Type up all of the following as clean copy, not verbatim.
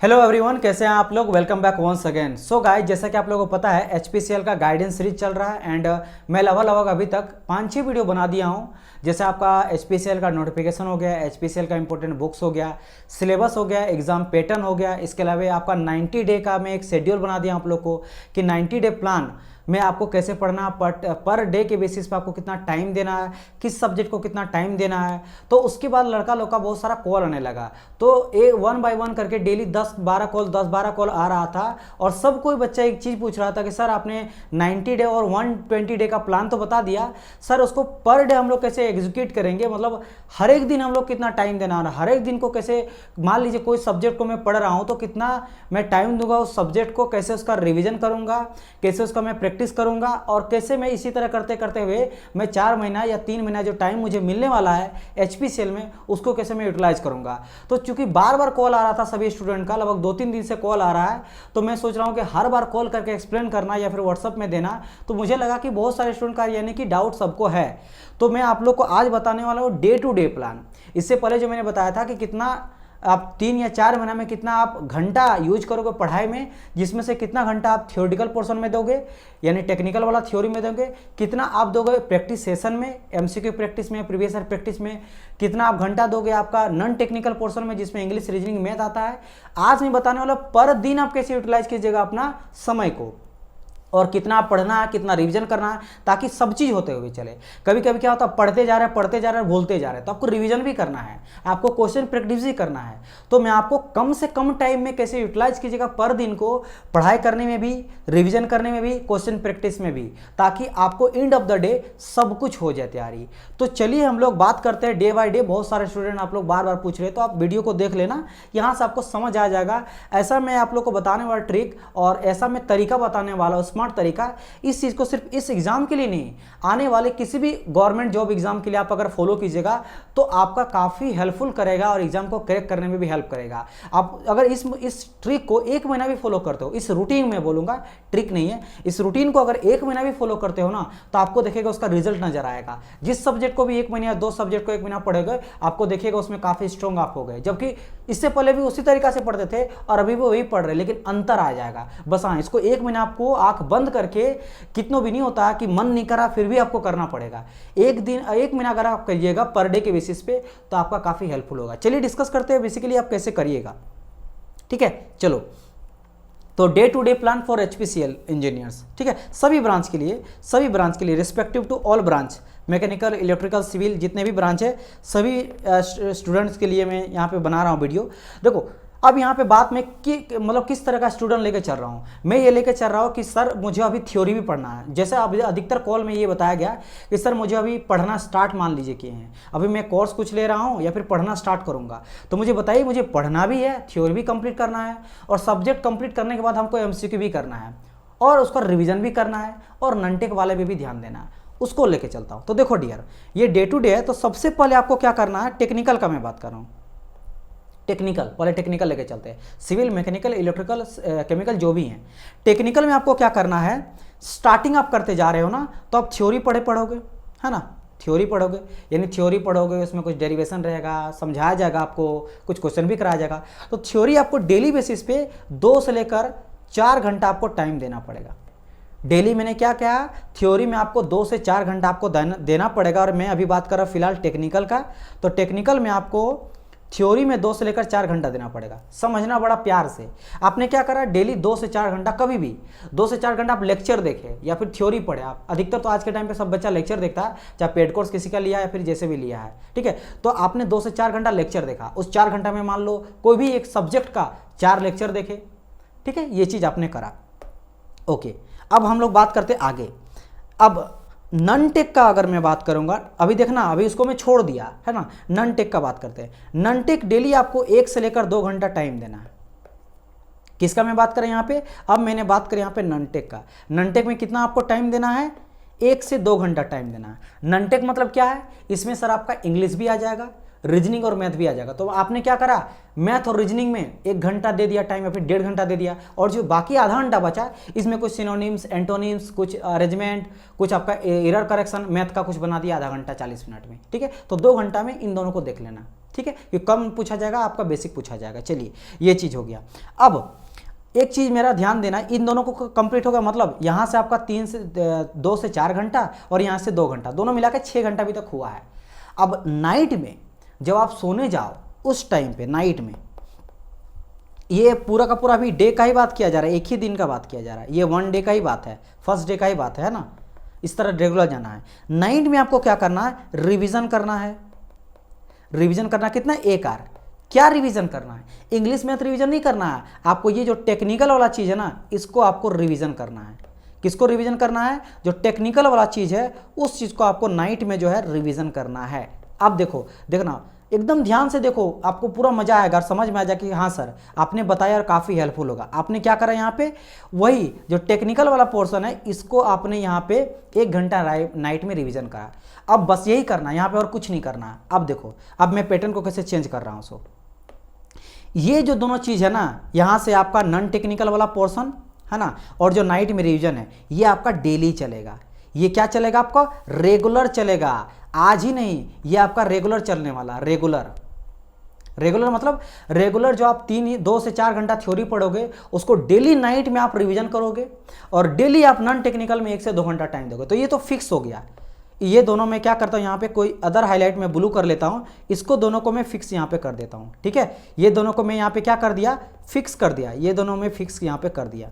Hello everyone, कैसे हैं आप लोग। Welcome back once again. So guys, जैसा कि आप लोगों को पता है एचपीसीएल का गाइडेंस सीरीज चल रहा है एंड मैं लगभग अभी तक 5-6 वीडियो बना दिया हूं। जैसे आपका एचपीसीएल का नोटिफिकेशन हो गया, एचपीसीएल का इंपॉर्टेंट बुक्स हो गया, सिलेबस हो गया, एग्जाम पैटर्न हो गया। इसके अलावा आपका 90 डे का मैं एक शेड्यूल बना दिया आप लोग को कि 90 डे प्लान में आपको कैसे पढ़ना, पर डे के बेसिस पे आपको कितना टाइम देना है, किस सब्जेक्ट को कितना टाइम देना है। तो उसके बाद लड़का लोग का बहुत सारा कॉल आने लगा, तो ये 1 बाय 1 करके डेली 10-12 कॉल आ रहा था। और सब कोई बच्चा एक चीज़ पूछ रहा था कि सर आपने 90 डे और 120 डे का प्लान तो बता दिया, सर उसको पर डे हम लोग कैसे एग्जीक्यूट करेंगे, मतलब हर एक दिन हम लोग कितना टाइम देना है, हर एक दिन को कैसे, मान लीजिए कोई सब्जेक्ट को मैं पढ़ रहा हूँ तो कितना मैं टाइम दूंगा उस सब्जेक्ट को, कैसे उसका रिविजन करूंगा, कैसे उसका मैं प्रैक्टिस करूंगा, और कैसे मैं इसी तरह करते करते हुए मैं 4 महीना या 3 महीना जो टाइम मुझे मिलने वाला है एचपीसीएल में, उसको कैसे मैं यूटिलाइज करूंगा। तो चूंकि बार बार कॉल आ रहा था सभी स्टूडेंट का, लगभग 2-3 दिन से कॉल आ रहा है, तो मैं सोच रहा हूं कि हर बार कॉल करके एक्सप्लेन करना या फिर व्हाट्सअप में देना, तो मुझे लगा कि बहुत सारे स्टूडेंट का यानी कि डाउट सबको है। तो मैं आप लोग को आज बताने वाला हूँ डे टू डे प्लान। इससे पहले जो मैंने बताया था कि कितना आप 3 या 4 महीना में कितना आप घंटा यूज करोगे पढ़ाई में, जिसमें से कितना घंटा आप थियोरिटिकल पोर्शन में दोगे यानी टेक्निकल वाला थ्योरी में दोगे, कितना आप दोगे प्रैक्टिस सेशन में, एमसीक्यू प्रैक्टिस में, प्रीवियस ईयर प्रैक्टिस में, कितना आप घंटा दोगे आपका नॉन टेक्निकल पोर्शन में जिसमें इंग्लिश, रीजनिंग, मैथ आता है। आज मैं बताने वाला पर दिन आप कैसे यूटिलाइज कीजिएगा अपना समय को, और कितना पढ़ना है, कितना रिवीजन करना है, ताकि सब चीज़ होते हुए चले। कभी कभी क्या होता है, पढ़ते जा रहे हैं भूलते जा रहे हैं, तो आपको रिवीजन भी करना है, आपको क्वेश्चन प्रैक्टिस भी करना है। तो मैं आपको कम से कम टाइम में कैसे यूटिलाइज कीजिएगा पर दिन को, पढ़ाई करने में भी, रिवीजन करने में भी, क्वेश्चन प्रैक्टिस में भी, ताकि आपको एंड ऑफ द डे सब कुछ हो जाए तैयारी। तो चलिए हम लोग बात करते हैं डे बाय डे। बहुत सारे स्टूडेंट आप लोग बार बार पूछ रहे हैं, तो आप वीडियो को देख लेना, यहाँ से आपको समझ आ जाएगा। ऐसा मैं आप लोग को बताने वाला ट्रिक और ऐसा मैं तरीका बताने वाला हूँ, स्मार्ट तरीका। इस चीज को सिर्फ इस एग्जाम के लिए नहीं, आने वाले किसी भी गवर्नमेंट जॉब एग्जाम के लिए आप अगर फॉलो कीजिएगा तो आपका काफी हेल्पफुल करेगा और एग्जाम को क्रैक करने में भी हेल्प करेगा। आप अगर इस ट्रिक को 1 महीना भी फॉलो करते हो, इस रूटीन में बोलूंगा, ट्रिक नहीं है, इस रूटीन को अगर 1 महीना भी फॉलो करते हो ना, तो आपको देखेगा उसका रिजल्ट नजर आएगा। जिस सब्जेक्ट को भी 1 महीना या 2 सब्जेक्ट को 1 महीना पढ़ेगा, आपको देखेगा उसमें काफी स्ट्रॉन्ग आप हो गए, जबकि इससे पहले भी उसी तरीका से पढ़ते थे और अभी भी वही पढ़ रहे, लेकिन अंतर आ जाएगा। बस हाँ, इसको 1 महीना आपको आंख बंद करके, कितनों भी नहीं होता कि मन नहीं करा फिर भी आपको करना पड़ेगा, 1 महीना अगर आप करिएगा पर डे के बेसिस पे, तो आपका काफी हेल्पफुल होगा। चलिए डिस्कस करते हैं बेसिकली आप कैसे करिएगा, ठीक है। चलो, तो day to day plan for HPCL engineers, ठीक है, सभी ब्रांच के लिए respective to all branch, mechanical, electrical, civil, जितने भी ब्रांच है सभी स्टूडेंट्स के लिए मैं यहाँ पे बना रहा हूँ वीडियो। देखो, अब यहाँ पे बात में कि मतलब किस तरह का स्टूडेंट लेके चल रहा हूँ मैं, ये लेके चल रहा हूँ कि सर मुझे अभी थ्योरी भी पढ़ना है। जैसे अभी अधिकतर कॉल में ये बताया गया कि सर मुझे अभी पढ़ना स्टार्ट मान लीजिए किए हैं, अभी मैं कोर्स कुछ ले रहा हूँ या फिर पढ़ना स्टार्ट करूँगा, तो मुझे बताइए, मुझे पढ़ना भी है, थ्योरी भी कंप्लीट करना है, और सब्जेक्ट कंप्लीट करने के बाद हमको एमसीक्यू भी करना है, और उसका रिविजन भी करना है, और नॉन-टेक वाले पे भी ध्यान देना है। उसको लेके चलता हूँ। तो देखो डियर, ये डे टू डे है, तो सबसे पहले आपको क्या करना है, टेक्निकल का मैं बात कर रहा हूँ। पहले टेक्निकल लेके चलते हैं, सिविल, मैकेनिकल, इलेक्ट्रिकल, केमिकल जो भी हैं। टेक्निकल में आपको क्या करना है, स्टार्टिंग आप करते जा रहे हो ना, तो आप थ्योरी पढ़ोगे, है ना, थ्योरी पढ़ोगे, यानी थ्योरी पढ़ोगे, उसमें कुछ डेरिवेशन रहेगा, समझाया जाएगा आपको, कुछ क्वेश्चन भी कराया जाएगा। तो थ्योरी आपको डेली बेसिस पे 2 से लेकर 4 घंटा आपको टाइम देना पड़ेगा। डेली मैंने क्या कहा, थ्योरी में आपको 2 से 4 घंटा आपको देना पड़ेगा। और मैं अभी बात कर रहा हूँ फिलहाल टेक्निकल का, तो टेक्निकल में आपको थ्योरी में 2 से लेकर 4 घंटा देना पड़ेगा। समझना बड़ा प्यार से, आपने क्या करा, डेली 2 से 4 घंटा, कभी भी 2 से 4 घंटा आप लेक्चर देखें या फिर थ्योरी पढ़े। आप अधिकतर तो आज के टाइम पे सब बच्चा लेक्चर देखता है, चाहे पेड कोर्स किसी का लिया या फिर जैसे भी लिया है, ठीक है। तो आपने 2 से 4 घंटा लेक्चर देखा, उस 4 घंटा में मान लो कोई भी एक सब्जेक्ट का 4 लेक्चर देखे, ठीक है, ये चीज़ आपने करा। ओके, अब हम लोग बात करते आगे। अब नॉन टेक का अगर मैं बात करूंगा, अभी देखना, अभी उसको मैं छोड़ दिया है ना, नॉन टेक का बात करते हैं। नॉन टेक डेली आपको 1 से लेकर 2 घंटा टाइम देना है। किसका मैं बात करें यहाँ पे, अब मैंने बात करें यहाँ पे नॉन टेक का। नॉन टेक में कितना आपको टाइम देना है, 1 से 2 घंटा टाइम देना है। नॉन टेक मतलब क्या है, इसमें सर आपका इंग्लिश भी आ जाएगा, रीजनिंग और मैथ भी आ जाएगा। तो आपने क्या करा, मैथ और रीजनिंग में 1 घंटा दे दिया टाइम या फिर 1.5 घंटा दे दिया, और जो बाकी आधा घंटा बचा इसमें कुछ सिनोनिम्स, एंटोनिम्स, कुछ अरेंजमेंट, कुछ आपका एरर करेक्शन, मैथ का कुछ बना दिया आधा घंटा 40 मिनट में, ठीक है। तो 2 घंटा में इन दोनों को देख लेना, ठीक है, कि कम पूछा जाएगा, आपका बेसिक पूछा जाएगा। चलिए ये चीज़ हो गया। अब एक चीज़ मेरा ध्यान देना, इन दोनों को कंप्लीट होगा, मतलब यहाँ से आपका 2 से 4 घंटा और यहाँ से 2 घंटा, दोनों मिला के 6 घंटा अभी तक हुआ है। अब नाइट में जब आप सोने जाओ उस टाइम पे नाइट में, ये पूरा का पूरा अभी डे का ही बात किया जा रहा है, एक ही दिन का बात किया जा रहा है, ये 1 डे का ही बात है, फर्स्ट डे का ही बात है ना, इस तरह रेगुलर जाना है। नाइट में आपको क्या करना है, रिवीजन करना है। रिवीजन करना कितना, 1 आवर। क्या रिवीजन करना है, इंग्लिश मैथ रिवीजन नहीं करना है आपको, ये जो टेक्निकल वाला चीज़ है ना, इसको आपको रिवीजन करना है। किसको रिवीजन करना है, जो टेक्निकल वाला चीज़ है उस चीज़ को आपको नाइट में जो है रिवीजन करना है। अब देखो, देखना एकदम ध्यान से देखो, आपको पूरा मजा आएगा, समझ में आ जाए कि हाँ सर आपने बताया और काफ़ी हेल्पफुल होगा। आपने क्या करा यहाँ पे, वही जो टेक्निकल वाला पोर्शन है इसको आपने यहाँ पे 1 घंटा नाइट में रिवीजन करा। अब बस यही करना है यहाँ पे, और कुछ नहीं करना है। अब देखो, अब मैं पैटर्न को कैसे चेंज कर रहा हूँ। सो ये जो दोनों चीज़ है ना, यहाँ से आपका नॉन टेक्निकल वाला पोर्शन है ना, और जो नाइट में रिवीजन है, ये आपका डेली चलेगा। ये क्या चलेगा, आपका रेगुलर चलेगा, आज ही नहीं, ये आपका रेगुलर चलने वाला। रेगुलर मतलब रेगुलर जो आप 2 से 4 घंटा थ्योरी पढ़ोगे, उसको डेली नाइट में आप रिवीजन करोगे, और डेली आप नॉन टेक्निकल में 1 से 2 घंटा टाइम दोगे। तो ये तो फिक्स हो गया। ये दोनों में क्या करता हूँ, यहाँ पे कोई अदर हाईलाइट में ब्लू कर लेता हूँ, इसको दोनों को मैं फिक्स यहाँ पे कर देता हूँ। ठीक है, ये दोनों को मैं यहाँ पे क्या कर दिया, फिक्स कर दिया। ये दोनों में फिक्स यहाँ पे कर दिया।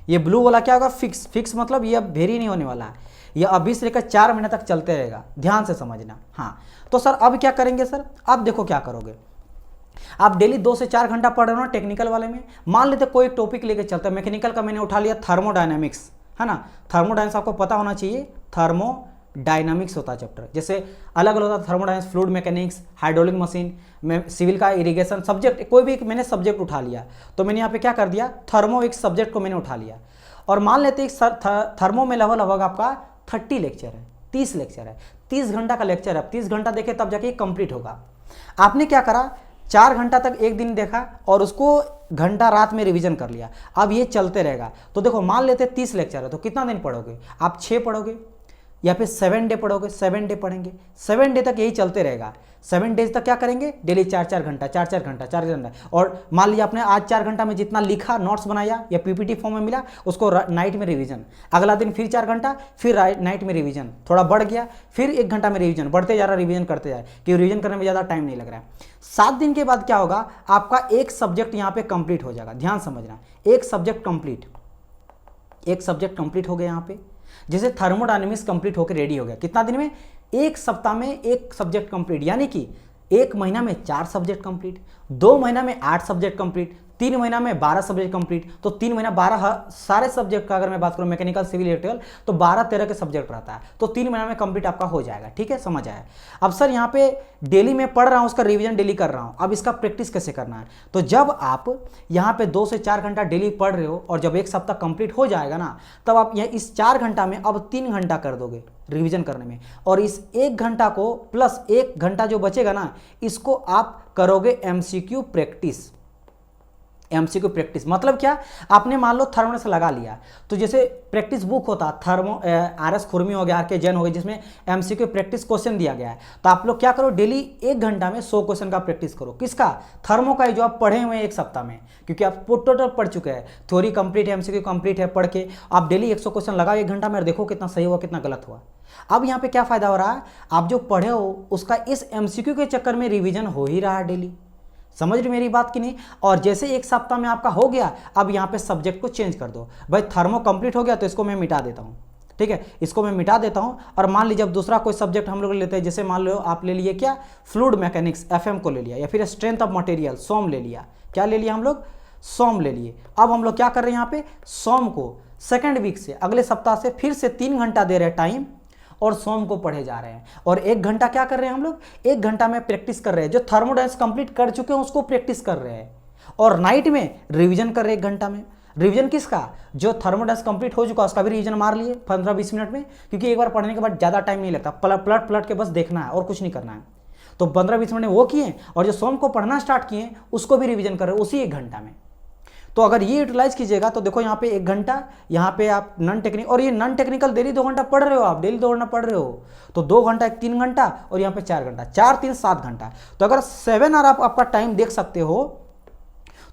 ये ब्लू वाला क्या होगा, फिक्स मतलब ये अब वेरी नहीं होने वाला है, ये अभी से लेकर 4 महीने तक चलते रहेगा। ध्यान से समझना। हाँ, तो सर अब क्या करेंगे सर, अब देखो क्या करोगे, आप डेली 2 से 4 घंटा पढ़ रहे हो ना टेक्निकल वाले में, मान लेते कोई टॉपिक लेके चलता है। मैकेनिकल का मैंने उठा लिया थर्मोडायनामिक्स, है ना। थर्मोडायनामिक्स आपको पता होना चाहिए, थर्मोडायनामिक्स होता है चैप्टर, जैसे अलग अलग होता है, thermodynamics, fluid mechanics, hydraulic machine में, सिविल का इरिगेशन सब्जेक्ट, कोई भी एक मैंने सब्जेक्ट उठा लिया। तो मैंने यहाँ पे क्या कर दिया, थर्मो एक सब्जेक्ट को मैंने उठा लिया, और मान लेते थर्मो में लगभग आपका 30 लेक्चर है, 30 लेक्चर है, 30 घंटा का लेक्चर है। 30 घंटा देखे तब जाके कंप्लीट होगा। आपने क्या करा, 4 घंटा तक एक दिन देखा और उसको घंटा रात में रिवीजन कर लिया। अब ये चलते रहेगा। तो देखो मान लेते 30 लेक्चर है, तो कितना दिन पढ़ोगे आप, 6 पढ़ोगे या फिर 7 डे पढ़ोगे, 7 डे पढ़ेंगे। 7 डे तक यही चलते रहेगा। 7 डेज तक क्या करेंगे, डेली 4-4 घंटा, 4-4 घंटा, 4 घंटा। और मान लीजिए आपने आज 4 घंटा में जितना लिखा, नोट्स बनाया या पीपीटी फॉर्म में मिला, उसको नाइट में रिवीजन। अगला दिन फिर 4 घंटा, फिर नाइट में रिवीजन, थोड़ा बढ़ गया, फिर 1 घंटा में रिवीजन, बढ़ते जा रहा, रिवीजन करते जाए, कि रिवीजन करने में ज़्यादा टाइम नहीं लग रहा है। 7 दिन के बाद क्या होगा, आपका एक सब्जेक्ट यहाँ पे कंप्लीट हो जाएगा। ध्यान समझना, एक सब्जेक्ट कंप्लीट हो गया यहाँ पे। जैसे थर्मोडायनामिक्स कंप्लीट होकर रेडी हो गया, कितना दिन में, 1 सप्ताह में एक सब्जेक्ट कंप्लीट, यानी कि 1 महीना में 4 सब्जेक्ट कंप्लीट, 2 महीना में 8 सब्जेक्ट कंप्लीट, 3 महीना में 12 सब्जेक्ट कंप्लीट। तो 3 महीना 12 सारे सब्जेक्ट का अगर मैं बात करूं, मैकेनिकल, सिविल, इलेक्ट्रिकल, तो 12-13 के सब्जेक्ट रहता है। तो 3 महीना में कंप्लीट आपका हो जाएगा। ठीक है, समझ आया। अब सर यहाँ पे डेली में पढ़ रहा हूँ, उसका रिवीजन डेली कर रहा हूँ, अब इसका प्रैक्टिस कैसे करना है। तो जब आप यहाँ पे 2 से 4 घंटा डेली पढ़ रहे हो, और जब एक सप्ताह कंप्लीट हो जाएगा ना, तब आप यहाँ इस 4 घंटा में अब 3 घंटा कर दोगे रिवीजन करने में, और इस 1 घंटा को प्लस 1 घंटा जो बचेगा ना, इसको आप करोगे एमसीक्यू प्रैक्टिस। एमसीक्यू प्रैक्टिस मतलब क्या, आपने मान लो थर्मो से लगा लिया, तो जैसे प्रैक्टिस बुक होता, थर्मो आरएस खुरमी हो गया, आरके जैन हो गया, जिसमें एमसीक्यू प्रैक्टिस क्वेश्चन दिया गया है। तो आप लोग क्या करो, डेली 1 घंटा में 100 क्वेश्चन का प्रैक्टिस करो। किसका, थर्मो का, जो आप पढ़े हुए हैं 1 सप्ताह में, क्योंकि आप टोटल पढ़ चुके हैं, थ्योरी कंप्लीट है, एमसीक्यू कंप्लीट है, पढ़ के आप डेली 100 क्वेश्चन लगाओ 1 घंटा में, और देखो कितना सही हुआ, कितना गलत हुआ। अब यहाँ पे क्या फायदा हो रहा है, आप जो पढ़े हो उसका इस एमसीक्यू के चक्कर में रिवीजन हो ही रहा है डेली। समझ रही मेरी बात कि नहीं। और जैसे 1 सप्ताह में आपका हो गया, अब यहाँ पे सब्जेक्ट को चेंज कर दो। भाई थर्मो कंप्लीट हो गया, तो इसको मैं मिटा देता हूँ। ठीक है, इसको मैं मिटा देता हूँ, और मान लीजिए अब दूसरा कोई सब्जेक्ट हम लोग लेते हैं, जैसे मान लो आप ले लिए क्या, फ्लूइड मैकेनिक्स, एफएम को ले लिया, या फिर स्ट्रेंथ ऑफ मटेरियल, सोम ले लिया। क्या ले लिया हम लोग, सोम ले लिए। अब हम लोग क्या कर रहे हैं, यहाँ पे सोम को 2nd वीक से, अगले सप्ताह से फिर से 3 घंटा दे रहे हैं टाइम, और सोम को पढ़े जा रहे हैं। और 1 घंटा क्या कर रहे हैं हम लोग, 1 घंटा में प्रैक्टिस कर रहे हैं, जो थर्मोडायनामिक्स कंप्लीट कर चुके हैं उसको प्रैक्टिस कर रहे हैं, और नाइट में रिवीजन कर रहे हैं 1 घंटा में। रिवीजन किसका, जो थर्मोडायनामिक्स कंप्लीट हो चुका उसका भी रिवीजन मार लिए 15-20 मिनट में, क्योंकि एक बार पढ़ने के बाद ज़्यादा टाइम नहीं लगता, पलट के बस देखना है और कुछ नहीं करना है। तो 15-20 मिनट में वो किए, और जो सोम को पढ़ना स्टार्ट किए उसको भी रिवीजन कर रहे हैं उसी 1 घंटा में। तो अगर ये यूटिलाइज कीजिएगा तो देखो यहाँ पे 1 घंटा, यहाँ पे आप नॉन टेक्निकल, और ये नॉन टेक्निकल डेली 2 घंटा पढ़ रहे हो, आप डेली 2 घंटा पढ़ रहे हो, तो 2 घंटा 3 घंटा और यहाँ पे 4 घंटा, 4 3 7 घंटा। तो अगर 7 आवर आप आपका टाइम देख सकते हो,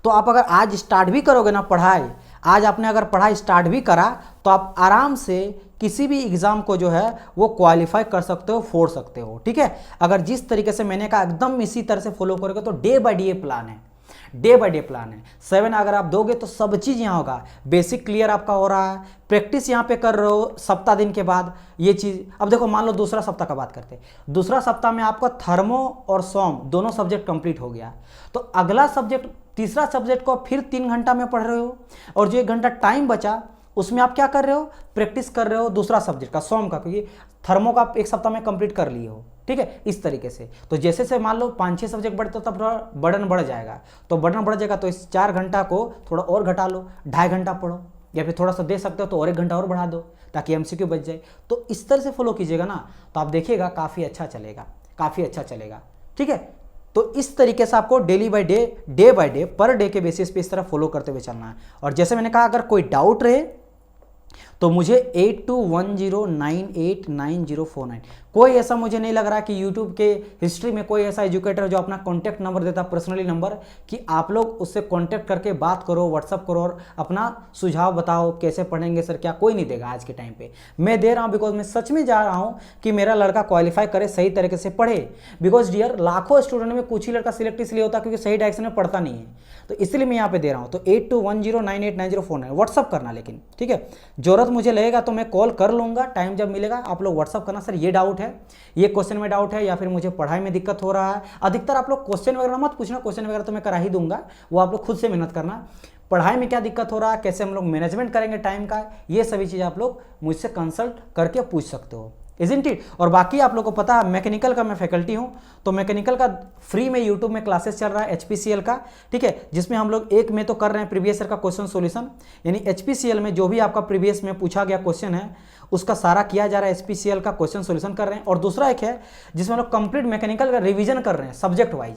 तो आप अगर आज स्टार्ट भी करोगे ना पढ़ाई, आज आपने अगर पढ़ाई स्टार्ट भी करा, तो आप आराम से किसी भी एग्जाम को जो है वो क्वालिफाई कर सकते हो, फोड़ सकते हो। ठीक है, अगर जिस तरीके से मैंने कहा एकदम इसी तरह से फॉलो करोगे तो डे बाय डे प्लान है, डे बाय डे प्लान है। 7 अगर आप दोगे तो सब चीज़ यहाँ होगा, बेसिक क्लियर आपका हो रहा है, प्रैक्टिस यहाँ पे कर रहे हो सप्ताह दिन के बाद ये चीज़। अब देखो मान लो दूसरा सप्ताह का बात करते हैं, दूसरा सप्ताह में आपका थर्मो और सोम दोनों सब्जेक्ट कंप्लीट हो गया, तो अगला सब्जेक्ट, तीसरा सब्जेक्ट को फिर 3 घंटा में पढ़ रहे हो, और जो 1 घंटा टाइम बचा उसमें आप क्या कर रहे हो, प्रैक्टिस कर रहे हो दूसरा सब्जेक्ट का, सोम का, क्योंकि थर्मो का आप 1 सप्ताह में कंप्लीट कर लिए हो। ठीक है, इस तरीके से। तो जैसे से मान लो 5-6 सब्जेक्ट बढ़ते तो तब बर्डन बढ़ जाएगा, तो बर्डन बढ़ जाएगा तो इस 4 घंटा को थोड़ा और घटा लो, 2.5 घंटा पढ़ो, या फिर थोड़ा सा दे सकते हो तो और 1 घंटा और बढ़ा दो ताकि एमसीक्यू बच जाए। तो इस तरह से फॉलो कीजिएगा ना, तो आप देखिएगा काफ़ी अच्छा चलेगा, काफ़ी अच्छा चलेगा। ठीक है, तो इस तरीके से आपको daily by day, day by day, per day के बेसिस पे इस तरह फॉलो करते हुए चलना है। और जैसे मैंने कहा, अगर कोई डाउट रहे तो मुझे 8210989049, कोई ऐसा मुझे नहीं लग रहा कि YouTube के हिस्ट्री में कोई ऐसा एजुकेटर जो अपना कॉन्टैक्ट नंबर देता, पर्सनली नंबर, कि आप लोग उससे कॉन्टैक्ट करके बात करो, व्हाट्सअप करो और अपना सुझाव बताओ कैसे पढ़ेंगे सर क्या, कोई नहीं देगा आज के टाइम पे। मैं दे रहा हूँ बिकॉज मैं सच में जा रहा हूँ कि मेरा लड़का क्वालिफाई करे, सही तरीके से पढ़े। बिकॉज डियर लाखों स्टूडेंट में कुछ ही लड़का सिलेक्ट इसलिए होता है क्योंकि सही डायरेक्शन में पढ़ता नहीं है, तो इसलिए मैं यहाँ पे दे रहा हूँ। तो 8210989049 व्हाट्सअप करना, लेकिन ठीक है, जरूरत मुझे लगेगा तो मैं कॉल कर लूँगा, टाइम जब मिलेगा आप लोग व्हाट्सअप करना, सर ये डाउट है, ये क्वेश्चन में डाउट है, या फिर मुझे पढ़ाई में दिक्कत हो रहा है। अधिकतर आप लोग क्वेश्चन वगैरह मत पूछना, क्वेश्चन वगैरह तो मैं करा ही दूंगा, वो आप लोग खुद से मेहनत करना। पढ़ाई में क्या दिक्कत हो रहा है, कैसे हम लोग मैनेजमेंट करेंगे टाइम का, ये सभी चीज़ आप लोग मुझसे कंसल्ट करके पूछ सकते हो, इज़न्ट इट। और बाकी आप लोगों को पता है मैकेनिकल का मैं फैकल्टी हूँ, तो मैकेनिकल का फ्री में यूट्यूब में क्लासेस चल रहा है HPCL का, ठीक है, जिसमें हम लोग एक में तो कर रहे हैं प्रीवियस ईयर का क्वेश्चन सॉल्यूशन, यानी HPCL में जो भी आपका प्रीवियस में पूछा गया क्वेश्चन है उसका सारा किया जा रहा है, HPCL का क्वेश्चन सॉल्यूशन कर रहे हैं। और दूसरा एक है जिसमें हम लोग कंप्लीट मैकेनिकल का रिवीजन कर रहे हैं सब्जेक्ट वाइज,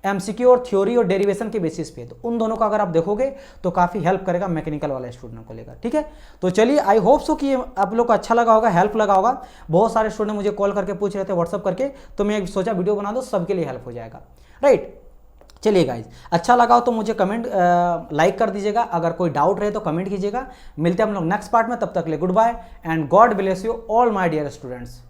MCQ और थ्योरी और डेरिवेशन के बेसिस पे। तो उन दोनों का अगर आप देखोगे तो काफ़ी हेल्प करेगा मैकेनिकल वाले स्टूडेंट को लेकर। ठीक है, तो चलिए, आई होप सो कि आप लोग को अच्छा लगा होगा, हेल्प लगा होगा। बहुत सारे स्टूडेंट मुझे कॉल करके पूछ रहे थे व्हाट्सअप करके, तो मैं सोचा वीडियो बना दो, सबके लिए हेल्प हो जाएगा। राइट, चलिए गाइज, अच्छा लगा हो तो मुझे कमेंट लाइक कर दीजिएगा, अगर कोई डाउट रहे तो कमेंट कीजिएगा। मिलते हैं हम लोग नेक्स्ट पार्ट में, तब तक ले good bye and God bless you all my dear students.